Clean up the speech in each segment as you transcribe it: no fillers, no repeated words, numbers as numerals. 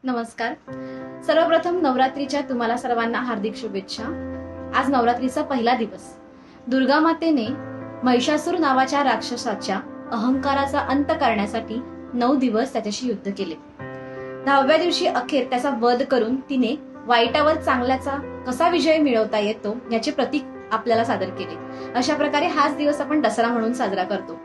नमस्कार. सर्वप्रथम नवरात्रीच्या तुम्हाला सर्वांना हार्दिक शुभेच्छा. आज नवरात्रीचा पहिला दिवस. दुर्गा मातेने महिषासूर नावाच्या राक्षसाच्या अहंकाराचा अंत करण्यासाठी 9 दिवस त्याच्याशी युद्ध केले. 10व्या दिवशी अखेर त्याचा वध करून तिने वाईटावर चांगल्याचा कसा विजय मिळवता येतो याचे प्रतीक आपल्याला सादर केले. अशा प्रकारे हाच दिवस आपण दसरा म्हणून साजरा करतो.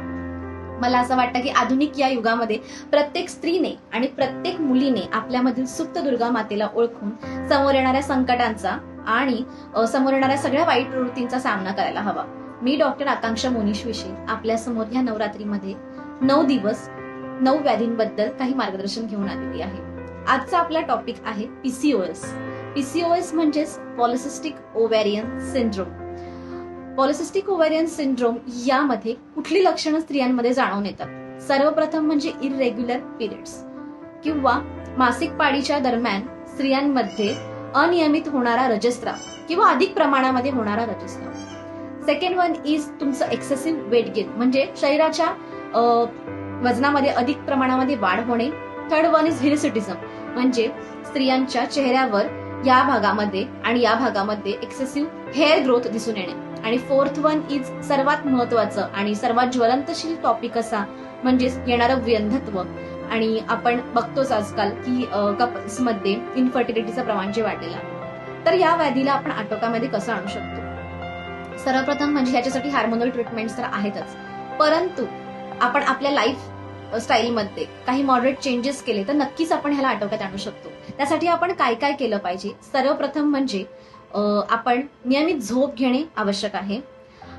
मला असं वाटतं की आधुनिक या युगामध्ये प्रत्येक स्त्रीने आणि प्रत्येक मुलीने आपल्यामधील सुप्त दुर्गा मातेला ओळखून समोर येणाऱ्या संकटांचा आणि समोर येणाऱ्या सगळ्या वाईट प्रवृत्तींचा सामना करायला हवा. मी डॉक्टर आकांक्षा मोनिश विषय आपल्या समोर या नवरात्रीमध्ये 9 दिवस 9 व्याधींबद्दल काही मार्गदर्शन घेऊन आलेली आहे. आजचा आपला टॉपिक आहे पीसीओएस. पीसीओएस म्हणजेच polycystic ovarian syndrome. Polycystic ovarian syndrome यामध्ये कुठली लक्षणं स्त्रियांमध्ये जाणवून येतात? सर्वप्रथम म्हणजे इररेग्युलर पिरियड्स किंवा मासिक पाळीच्या दरम्यान स्त्रियांमध्ये अनियमित होणारा रजस्त्राव किंवा अधिक प्रमाणामध्ये होणारा रजस्त्राव. सेकंड वन इज तुमचं एक्सेसिव्ह वेट गेन म्हणजे शरीराच्या वजनामध्ये अधिक प्रमाणामध्ये वाढ होणे. थर्ड वन इज हिरसिटिझम म्हणजे स्त्रियांच्या चेहऱ्यावर या भागामध्ये आणि या भागामध्ये एक्सेसिव्ह हेअर ग्रोथ दिसून येणे. आणि फोर्थ वन इज सर्वात महत्वाचं आणि सर्वात ज्वलंतशील टॉपिक असा म्हणजेच येणारं व्यंधत्व. आणि आपण बघतोच आजकाल की कपल्समध्ये इन्फर्टिलिटीचं प्रमाण जे वाढलेलं आहे. तर या व्याधीला आपण आटोक्यामध्ये कसं आणू शकतो? सर्वप्रथम म्हणजे ह्याच्यासाठी हार्मोनल ट्रीटमेंट्स तर आहेतच, परंतु आपण आपल्या लाईफ स्टाईलमध्ये काही मॉडरेट चेंजेस केले तर नक्कीच आपण ह्याला आटोक्यात आणू शकतो. त्यासाठी आपण काय काय केलं पाहिजे? सर्वप्रथम म्हणजे आपण नियमित झोप घेणे आवश्यक आहे.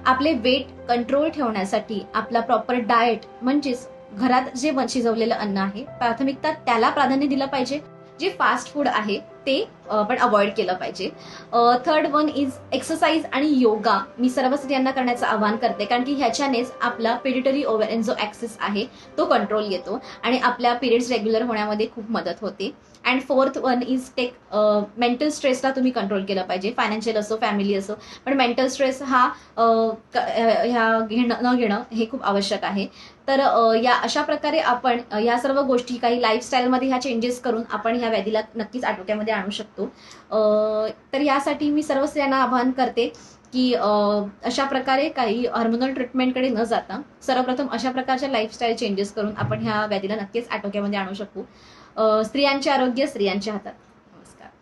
आपले वेट कंट्रोल ठेवण्यासाठी आपला प्रॉपर डाएट म्हणजेच घरात जे शिजवलेलं अन्न आहे प्राथमिकता त्याला प्राधान्य दिलं पाहिजे. जे फास्ट फूड आहे ते आपण अवॉइड केलं पाहिजे. थर्ड वन इज एक्सरसाइज आणि योगा मी सर्व स्त्रियांना करण्याचं आवाहन करते, कारण की ह्याच्यानेच आपला पिट्युटरी ओव्हॅरियन जो ऍक्सेस आहे तो कंट्रोल येतो आणि आपल्या पिरियड्स रेग्युलर होण्यामध्ये खूप मदत होते. And fourth one is take mental स्ट्रेसला तुम्ही कंट्रोल केलं पाहिजे. फायनान्शियल असो फॅमिली असो, पण मेंटल स्ट्रेस हा न घेणं हे खूप आवश्यक आहे. तर या अशा प्रकारे आपण या सर्व गोष्टी काही लाईफस्टाईलमध्ये ह्या चेंजेस करून आपण ह्या व्याधीला नक्कीच आटोक्यामध्ये आणू शकतो. तर यासाठी मी सर्व स्त्रियांना आवाहन करते की अशा प्रकारे काही हार्मोनल ट्रीटमेंटकडे न जाता सर्वप्रथम अशा प्रकारच्या लाईफस्टाईल चेंजेस करून आपण ह्या व्याधीला नक्कीच आटोक्यामध्ये आणू शकू. स्त्रियांचे आरोग्य स्त्रियांच्या हातात.